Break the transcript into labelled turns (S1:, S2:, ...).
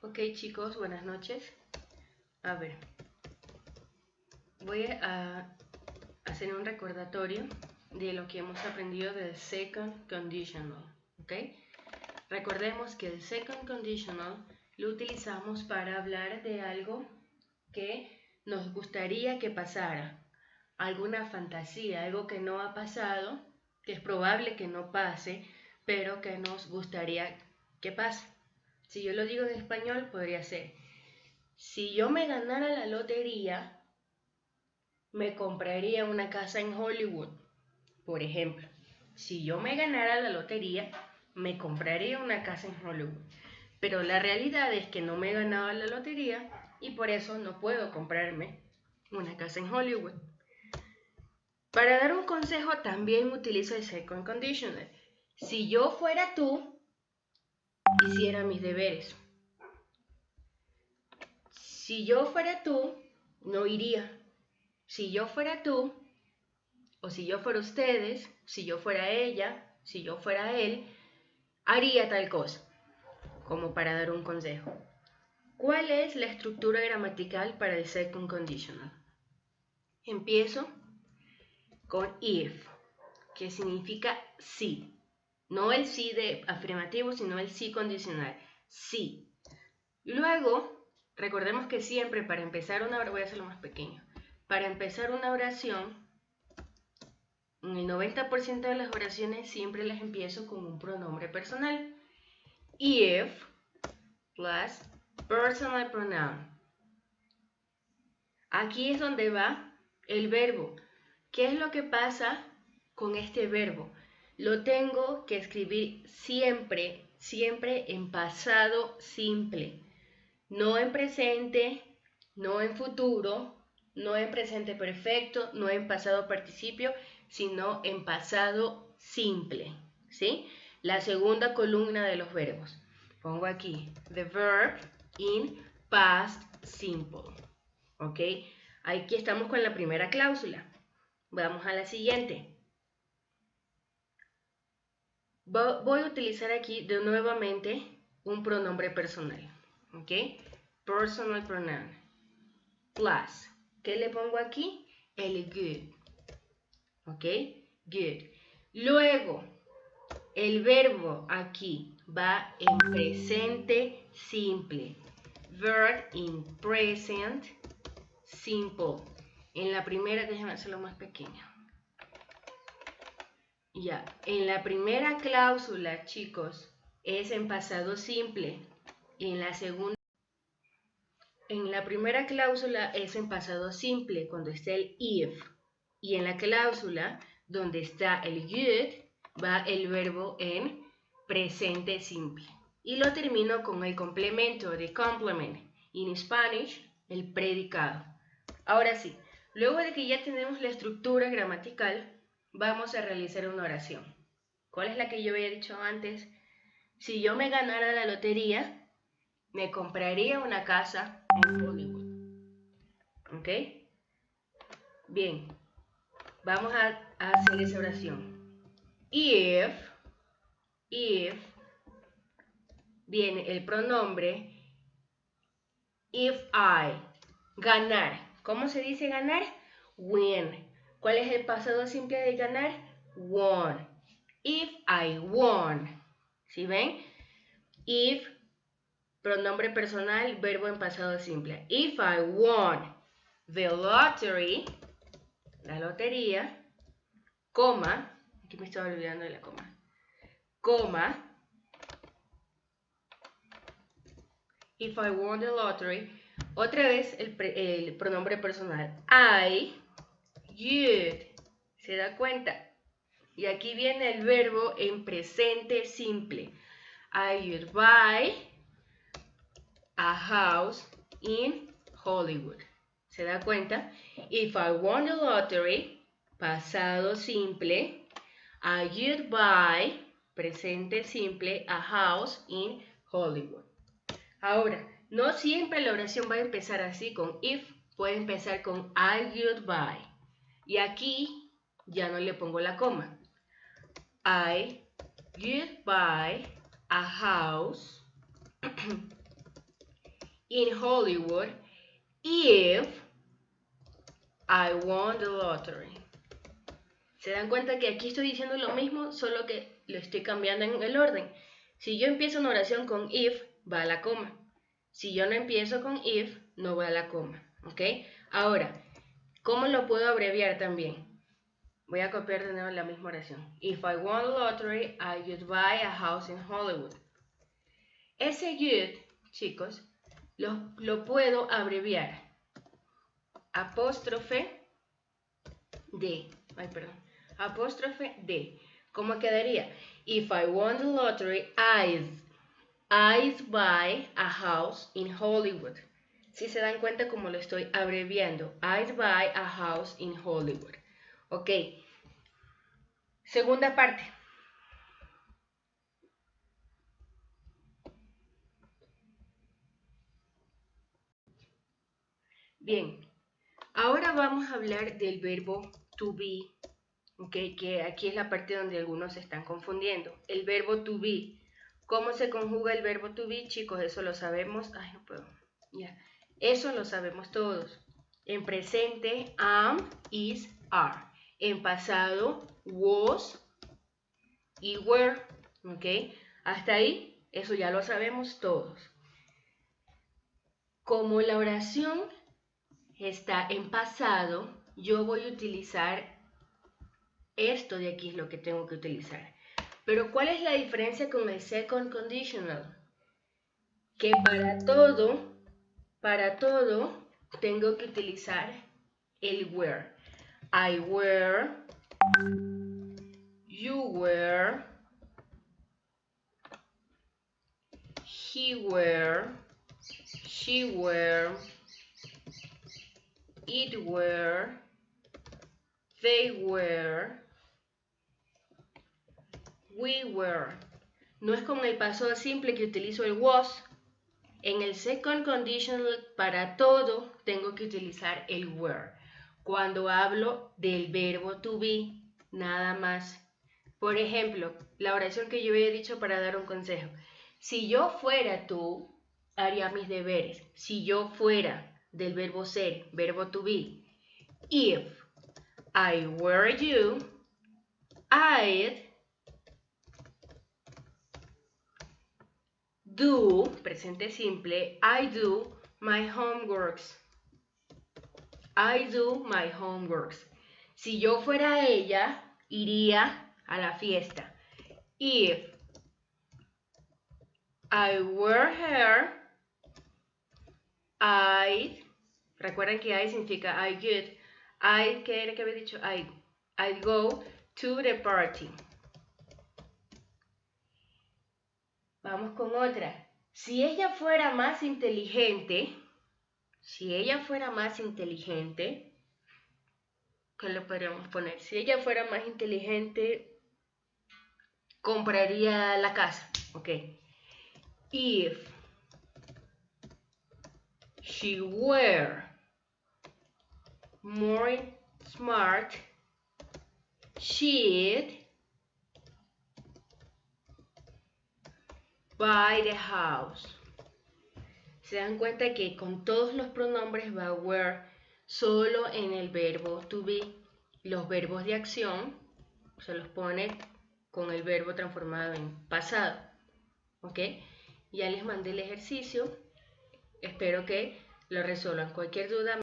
S1: Ok chicos, buenas noches. A ver, voy a hacer un recordatorio de lo que hemos aprendido del second conditional. ¿Ok? Recordemos que el second conditional lo utilizamos para hablar de algo que nos gustaría que pasara, alguna fantasía, algo que no ha pasado, que es probable que no pase, pero que nos gustaría que pase. Si yo lo digo en español, podría ser: si yo me ganara la lotería, me compraría una casa en Hollywood, por ejemplo. Si yo me ganara la lotería, me compraría una casa en Hollywood. Pero la realidad es que no me he ganado la lotería y por eso no puedo comprarme una casa en Hollywood. Para dar un consejo también utilizo el second conditional. Si yo fuera tú, hiciera mis deberes. Si yo fuera tú, no iría. Si yo fuera tú, o si yo fuera ustedes, si yo fuera ella, si yo fuera él, haría tal cosa, como para dar un consejo. ¿Cuál es la estructura gramatical para el second conditional? Empiezo con if, que significa sí. No el sí de afirmativo, sino el sí condicional. Sí. Luego, recordemos que siempre para empezar una oración, voy a hacerlo más pequeño. Para empezar una oración, en el 90% de las oraciones siempre las empiezo con un pronombre personal. If plus personal pronoun. Aquí es donde va el verbo. ¿Qué es lo que pasa con este verbo? Lo tengo que escribir siempre en pasado simple. No en presente, no en futuro, no en presente perfecto, no en pasado participio, sino en pasado simple, ¿sí? La segunda columna de los verbos. Pongo aquí, the verb in past simple, ¿ok? Aquí estamos con la primera cláusula. Vamos a la siguiente. Voy a utilizar aquí nuevamente un pronombre personal, ¿ok? Personal pronoun. Plus. ¿Qué le pongo aquí? El good. ¿Ok? Good. Luego, el verbo aquí va en presente simple. Verb in present simple. En la primera, déjenme hacerlo más pequeño. Ya, en la primera cláusula, chicos, es en pasado simple. Y en la segunda, en la primera cláusula es en pasado simple, cuando está el if. Y en la cláusula, donde está el good, va el verbo en presente simple. Y lo termino con el complemento de complement. En Spanish, el predicado. Ahora sí, luego de que ya tenemos la estructura gramatical, vamos a realizar una oración. ¿Cuál es la que yo había dicho antes? Si yo me ganara la lotería, me compraría una casa en Hollywood. ¿Ok? Bien, vamos a hacer esa oración. If viene el pronombre if I, ganar. ¿Cómo se dice ganar? Win. ¿Cuál es el pasado simple de ganar? Won. If I won. ¿Sí ven? If, pronombre personal, verbo en pasado simple. If I won the lottery, la lotería, coma, aquí me estaba olvidando de la coma, if I won the lottery, otra vez el pronombre personal, I, you'd, ¿se da cuenta? Y aquí viene el verbo en presente simple. I would buy a house in Hollywood. ¿Se da cuenta? If I won the lottery, pasado simple, I would buy, presente simple, a house in Hollywood. Ahora, no siempre la oración va a empezar así con if, puede empezar con I would buy. Y aquí ya no le pongo la coma. I would buy a house in Hollywood if I won the lottery. ¿Se dan cuenta que aquí estoy diciendo lo mismo, solo que lo estoy cambiando en el orden? Si yo empiezo una oración con if, va a la coma. Si yo no empiezo con if, no va a la coma. ¿Ok? Ahora, ¿cómo lo puedo abreviar también? Voy a copiar de nuevo la misma oración. If I won the lottery, I would buy a house in Hollywood. Ese would, chicos, lo puedo abreviar. Apóstrofe D. Apóstrofe D. ¿Cómo quedaría? If I won the lottery, I'd buy a house in Hollywood. Si se dan cuenta cómo lo estoy abreviando. I'd buy a house in Hollywood. Ok. Segunda parte. Bien. Ahora vamos a hablar del verbo to be. Ok, que aquí es la parte donde algunos se están confundiendo. El verbo to be. ¿Cómo se conjuga el verbo to be, chicos? Eso lo sabemos. Ay, no puedo. Ya. Eso lo sabemos todos. En presente, am, is, are. En pasado, was y were. ¿Ok? Hasta ahí, eso ya lo sabemos todos. Como la oración está en pasado, yo voy a utilizar esto de aquí, es lo que tengo que utilizar. Pero ¿cuál es la diferencia con el second conditional? Que para todo tengo que utilizar el were. I were, you were, he were, she were, it were, they were, we were. No es con el pasado simple que utilizo el was. En el second conditional, para todo, tengo que utilizar el were. Cuando hablo del verbo to be, nada más. Por ejemplo, la oración que yo había dicho para dar un consejo. Si yo fuera tú, haría mis deberes. Si yo fuera del verbo ser, verbo to be. If I were you, I'd do, presente simple, I do my homeworks. I do my homeworks. Si yo fuera ella, iría a la fiesta. If I were her, recuerden que I significa I would. ¿Qué era que había dicho? I'd go to the party. Vamos con otra. Si ella fuera más inteligente, ¿qué le podríamos poner? Si ella fuera más inteligente, compraría la casa. Ok. If she were more smart, she'd buy the house. Se dan cuenta que con todos los pronombres va were, solo en el verbo to be. Los verbos de acción se los pone con el verbo transformado en pasado. ¿Ok? Ya les mandé el ejercicio. Espero que lo resuelvan. Cualquier duda